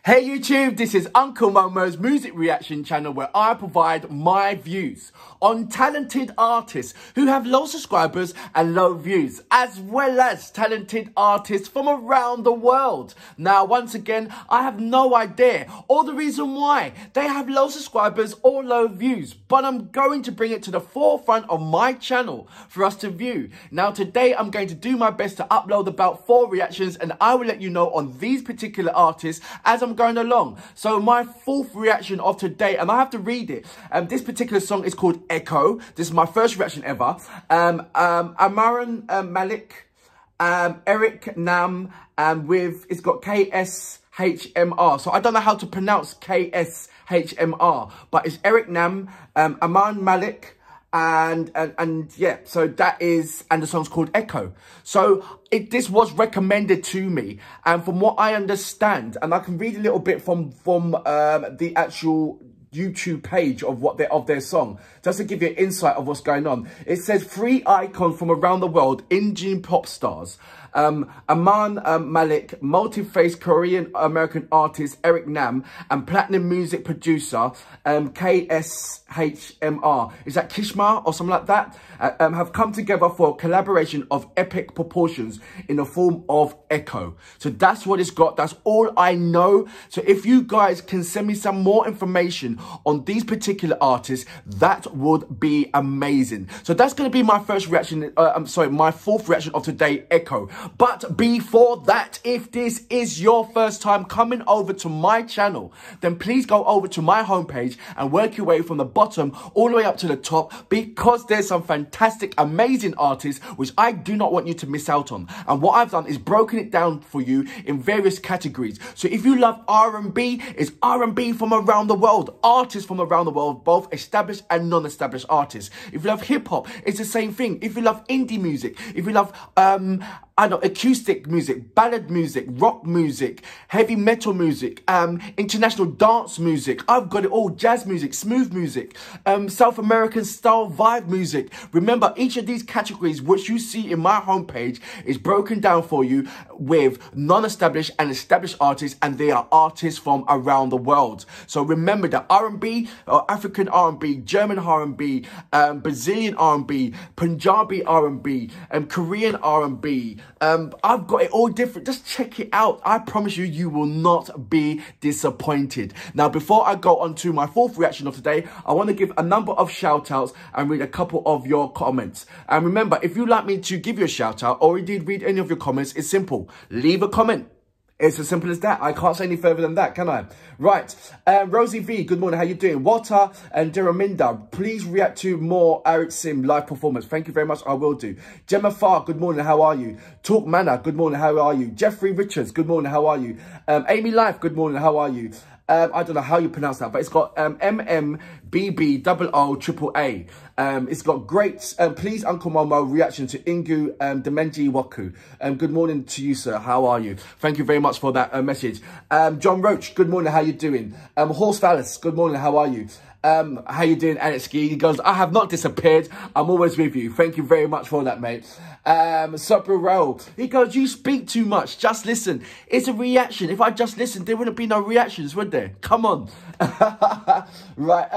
Hey YouTube, this is Uncle Momo's music reaction channel where I provide my views on talented artists who have low subscribers and low views, as well as talented artists from around the world. Now, once again, I have no idea or the reason why they have low subscribers or low views, but I'm going to bring it to the forefront of my channel for us to view. Now, today I'm going to do my best to upload about 4 reactions, and I will let you know on these particular artists as I'm going along. So my 4th reaction of today, and I have to read it. This particular song is called Echo. This is my first reaction ever. Armaan Malik, Eric Nam, it's got KSHMR. So I don't know how to pronounce KSHMR, but it's Eric Nam, Armaan Malik, and yeah, so that is, and the song's called Echo. So this was recommended to me, and from what I understand, and I can read a little bit from the actual YouTube page of their song, just to give you an insight of what's going on. It says 3 icons from around the world, Indian pop stars. Armaan Malik, multi-faced Korean American artist Eric Nam, and platinum music producer KSHMR, is that Kishma or something like that, have come together for a collaboration of epic proportions in the form of Echo. So that's what it's got. That's all I know. So if you guys can send me some more information on these particular artists, that would be amazing. So that's going to be my first reaction. My 4th reaction of today, Echo. But before that, if this is your first time coming over to my channel, then please go over to my homepage and work your way from the bottom all the way up to the top, because there's some fantastic, amazing artists which I do not want you to miss out on. And what I've done is broken it down for you in various categories. So if you love R&B, it's R&B from around the world, artists from around the world, both established and non-established artists. If you love hip-hop, it's the same thing. If you love indie music, if you love acoustic music, ballad music, rock music, heavy metal music, international dance music, I've got it all, jazz music, smooth music, South American style vibe music. Remember, each of these categories which you see in my homepage is broken down for you with non-established and established artists, and they are artists from around the world. So remember that R&B, African R&B, German R&B, Brazilian R&B, Punjabi R&B, Korean R&B, I've got it all different. Just check it out. I promise you, you will not be disappointed. Now, before I go on to my 4th reaction of today, I want to give a number of shout outs and read a couple of your comments. And remember, if you'd like me to give you a shout out or indeed read any of your comments, it's simple. Leave a comment. It's as simple as that. I can't say any further than that, can I? Right. Rosie V, good morning. How you doing? Walter and Deraminda, please react to more Eric Sim live performance. Thank you very much. I will do. Gemma Farr, good morning. How are you? Talk Manor, good morning. How are you? Jeffrey Richards, good morning. How are you? Amy Life, good morning. How are you? I don't know how you pronounce that, but it's got MMBBOOAA. It's got great, please Uncle Momo, reaction to Ingu Demenji Waku. Good morning to you, sir. How are you? Thank you very much for that message. John Roach, good morning. How you doing? Horse Vallis, good morning. How are you? How you doing, Alex Ski? He goes, I have not disappeared. I'm always with you. Thank you very much for that, mate. Supper Roll, he goes, you speak too much. Just listen. It's a reaction. If I just listened, there wouldn't be no reactions, would there? Come on. Right.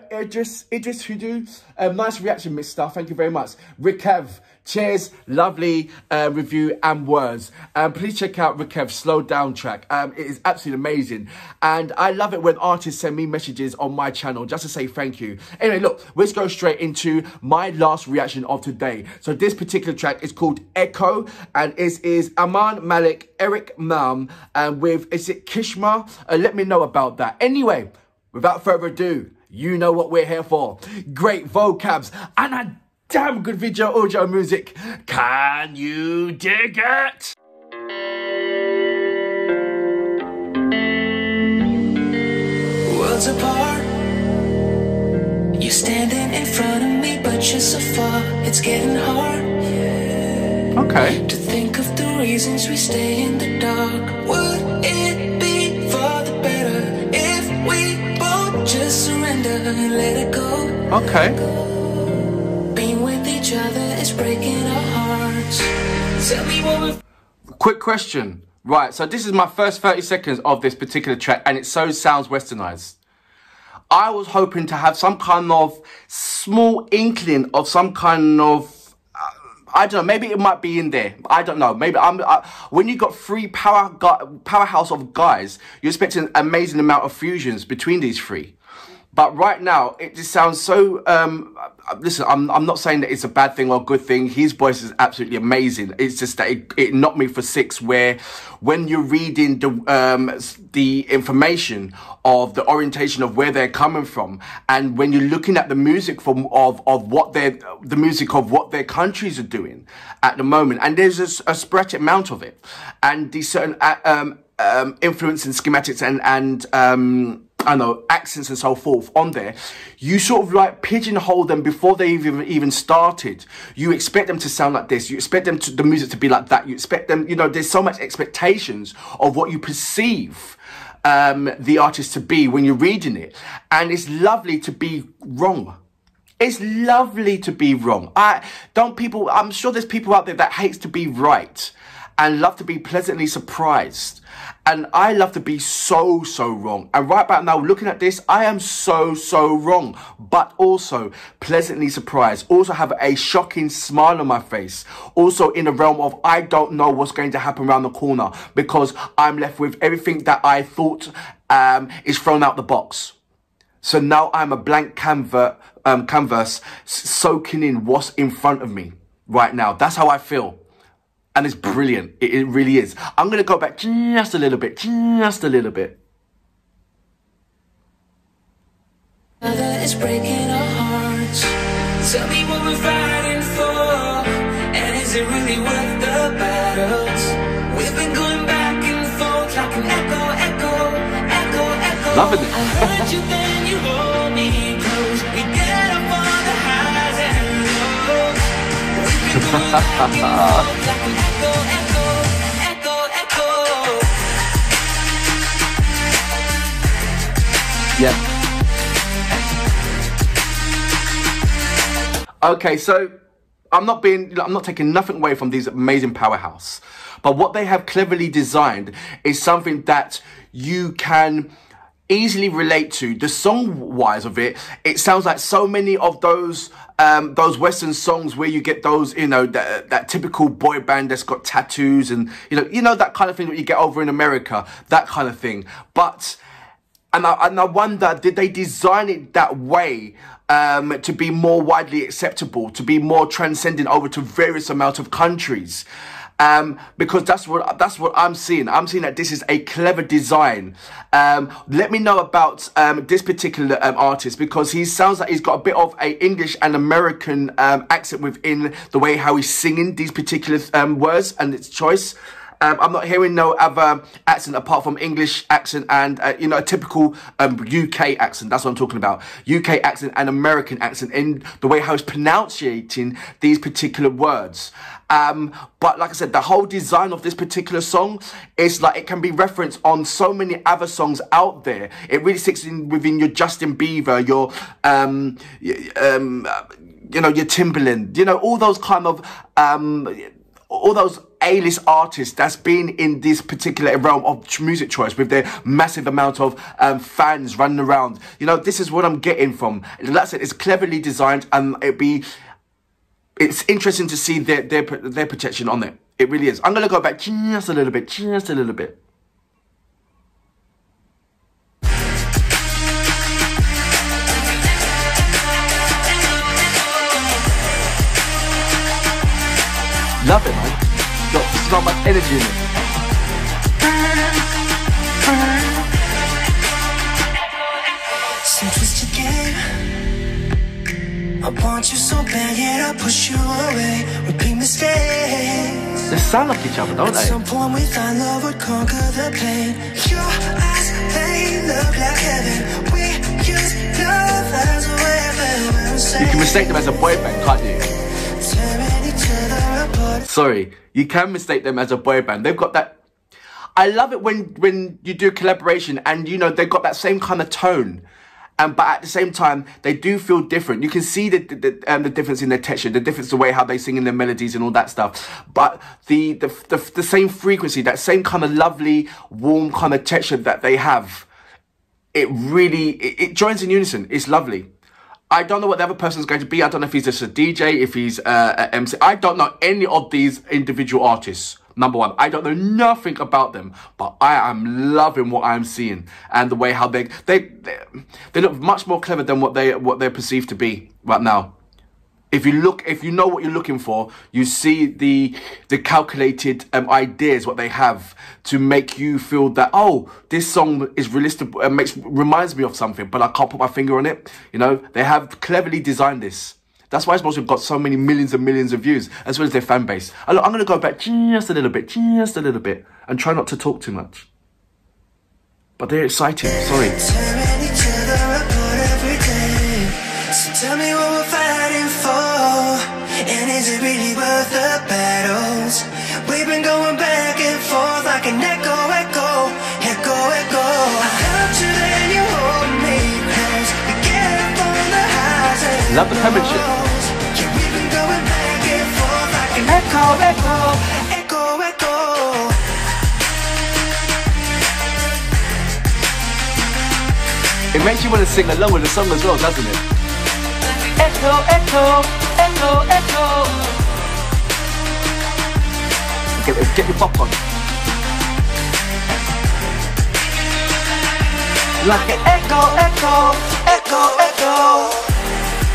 Idris Hudu, nice reaction, mister. Thank you very much. Rikev, cheers, lovely review and words. Please check out Rikev's Slow Down track. It is absolutely amazing. And I love it when artists send me messages on my channel just to say thank you. Anyway, look, let's go straight into my last reaction of today. So this particular track is called Echo, and it is Armaan Malik, Eric Nam, and with, is it Kishma? Let me know about that. Anyway, without further ado, you know what we're here for. Great vocabs and a damn good video audio music. Can you dig it? Worlds apart, you're standing in front of me, but you're so far, it's getting hard. Okay. To think of the reasons we stay in the dark. Would it be for the better if we both just surrender and let it go? Okay. Being with each other is breaking our hearts. Tell me what we're... Quick question. Right, so this is my first 30 seconds of this particular track, and it so sounds westernized. I was hoping to have some kind of small inkling of some kind of, I don't know, maybe it might be in there. I don't know. Maybe when you got three powerhouse of guys, you're expecting an amazing amount of fusions between these three. But right now, it just sounds so, listen, I'm not saying that it's a bad thing or a good thing. His voice is absolutely amazing. It's just that it knocked me for six, where when you're reading the information of the orientation of where they're coming from, and when you're looking at the music of what the music of what their countries are doing at the moment, and there's a sporadic amount of it, and these certain influence and schematics and I know, accents and so forth on there, you sort of like pigeonhole them before they even started. You expect them to sound like this. You expect them the music to be like that. You expect them, you know, there's so much expectations of what you perceive the artist to be when you're reading it. And it's lovely to be wrong. It's lovely to be wrong. I'm sure there's people out there that hates to be right and love to be pleasantly surprised. And I love to be so wrong. And right about now, looking at this, I am so wrong, but also pleasantly surprised. Also have a shocking smile on my face. Also in the realm of, I don't know what's going to happen around the corner, because I'm left with everything that I thought is thrown out the box. So now I'm a blank canvas soaking in what's in front of me right now. That's how I feel. And it's brilliant. It really is. I'm going to go back just a little bit. Just a little bit. It's breaking our hearts. Tell me what we're fighting for. And is it really worth the battles? We've been going back and forth like an echo. Loving it. I heard you, then you hold me close. We get up on the highs and lows. We've been going back and forth like an yeah. Okay, so I'm not taking nothing away from these amazing powerhouse, but what they have cleverly designed is something that you can easily relate to. The song wise of it, it sounds like so many of those Western songs where you get those, you know, that typical boy band that's got tattoos and you know that kind of thing that you get over in America, that kind of thing. But and I wonder, did they design it that way to be more widely acceptable, to be more transcendent over to various amount of countries? Because that's what I'm seeing. I'm seeing that this is a clever design. Let me know about this particular artist, because he sounds like he's got a bit of a English and American accent within the way how he's singing these particular words and its choice. I'm not hearing no other accent apart from English accent and, you know, a typical UK accent. That's what I'm talking about. UK accent and American accent in the way how he's pronouncing these particular words. But like I said, the whole design of this particular song is like, it can be referenced on so many other songs out there. It really sticks within your Justin Bieber, your, you know, your Timberland, you know, all those kind of, all those A-list artists that's been in this particular realm of music choice with their massive amount of fans running around. You know, this is what I'm getting from. Like I said, it's cleverly designed, and it's interesting to see their protection on it. It really is. I'm going to go back just a little bit, just a little bit. Love it, man. Got so much energy in it. Some twisted game. I want you so bad, yet I push you away. Repeat mistakes. They sound like each other, don't At they? some point we thought love would conquer the pain. Your eyes, they look like heaven. We use love as a weapon. You can mistake them as a boy band, can't you? Sorry, you can mistake them as a boy band. They've got that. I love it when you do a collaboration and, you know, they've got that same kind of tone. But at the same time, they do feel different. You can see the difference in their texture, the difference in the way how they sing in their melodies and all that stuff. But the same frequency, that same kind of lovely, warm kind of texture that they have, it joins in unison. It's lovely. I don't know what the other person's going to be. I don't know if he's just a DJ, if he's an MC. I don't know any of these individual artists. Number one, I don't know nothing about them, but I am loving what I'm seeing and the way how they look much more clever than what they're perceived to be right now. If you know what you're looking for, you see the calculated ideas, what they have to make you feel that, oh, this song is realistic, reminds me of something, but I can't put my finger on it. You know, they have cleverly designed this. That's why it's also got so many millions and millions of views, as well as their fan base. I'm going to go back just a little bit, and try not to talk too much. But they're exciting, sorry. Tell me what we're fighting for, and is it really worth the battles? We've been going back and forth like an echo. I hurt you, then you hold me close. We get up on the highs and love the penmanship. Yeah, we've been going back and forth like an echo. It makes you want to sing along with the song as well, doesn't it? Echo. Get your bop on. Like an echo.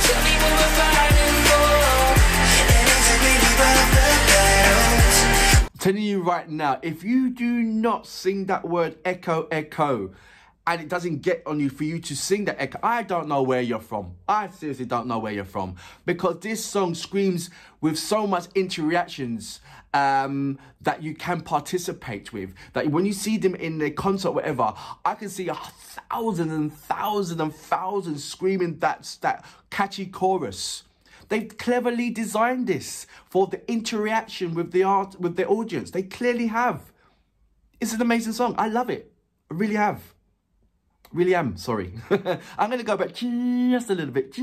Tell me what we're fighting for, and is it really worth the battles? I'm telling you right now, if you do not sing that word echo, and it doesn't get on you for you to sing that echo, I don't know where you're from. I seriously don't know where you're from. Because this song screams with so much interactions that you can participate with. That when you see them in the concert, whatever, I can see 1,000 and 1,000 and 1,000 screaming that catchy chorus. They've cleverly designed this for the interaction with the audience. They clearly have. It's an amazing song. I love it. I really have. Really am, sorry. I'm going to go back just a little bit.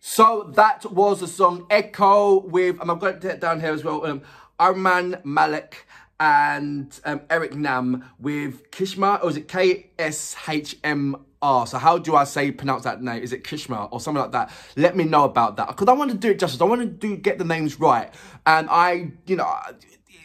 So that was the song Echo with, I've got it down here as well, Armaan Malik and Eric Nam with Kishma, or is it KSHMR? So how do I pronounce that name? Is it Kishma or something like that? Let me know about that, because I want to do it justice. I want to get the names right. And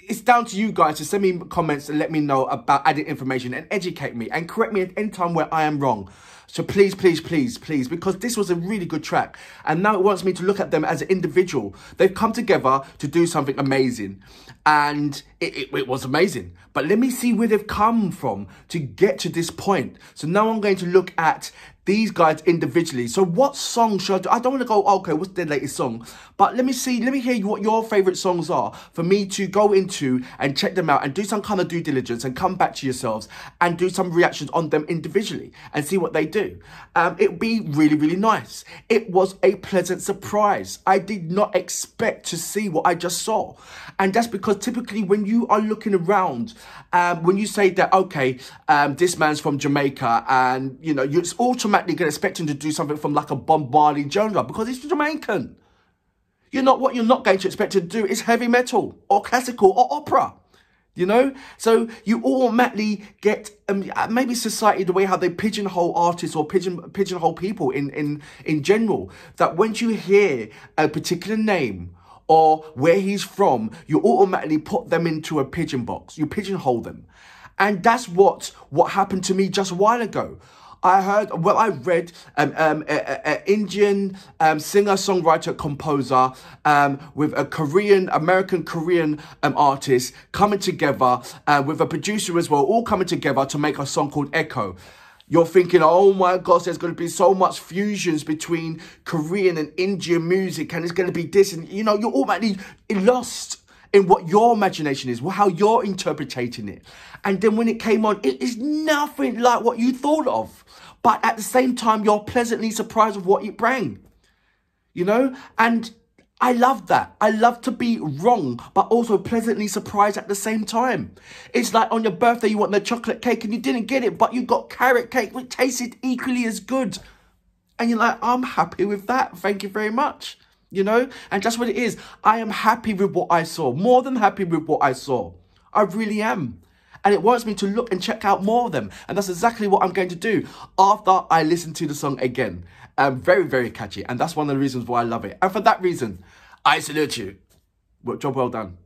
it's down to you guys to send me comments and let me know about added information and educate me and correct me at any time where I am wrong. So please, because this was a really good track. And now it wants me to look at them as an individual. They've come together to do something amazing. And it was amazing. But let me see where they've come from to get to this point. So now I'm going to look at these guys individually. So what song should I do? I don't want to go, okay, what's their latest song? But let me hear what your favourite songs are for me to go into and check them out and do some kind of due diligence and come back to yourselves and do some reactions on them individually and see what they do. It would be really, really nice. It was a pleasant surprise. I did not expect to see what I just saw. And that's because typically when you are looking around, when you say that, okay, this man's from Jamaica and, you know, you're automatically going to expect him to do something from like a bombarding genre because he's Jamaican. What you're not going to expect him to do is heavy metal or classical or opera. You know, so you automatically get maybe society, the way how they pigeonhole artists or pigeonhole people in general, that when you hear a particular name or where he's from, you automatically put them into a pigeon box. You pigeonhole them. And that's what happened to me just a while ago. I read Indian singer, songwriter, composer with a American Korean artist coming together with a producer as well, all coming together to make a song called Echo. You're thinking, oh my gosh, there's going to be so much fusions between Korean and Indian music, and it's going to be this, and you know, you're automatically lost in what your imagination is, how you're interpreting it. And then when it came on, it is nothing like what you thought of. But at the same time, you're pleasantly surprised with what it bring. You know? And I love that. I love to be wrong, but also pleasantly surprised at the same time. It's like on your birthday, you want the chocolate cake and you didn't get it, but you got carrot cake, which tasted equally as good. And you're like, I'm happy with that. Thank you very much. You know, and that's what it is. I am happy with what I saw, more than happy with what I saw. I really am. And it wants me to look and check out more of them. And that's exactly what I'm going to do after I listen to the song again. Very, very catchy. And that's one of the reasons why I love it. And for that reason, I salute you. Job well done.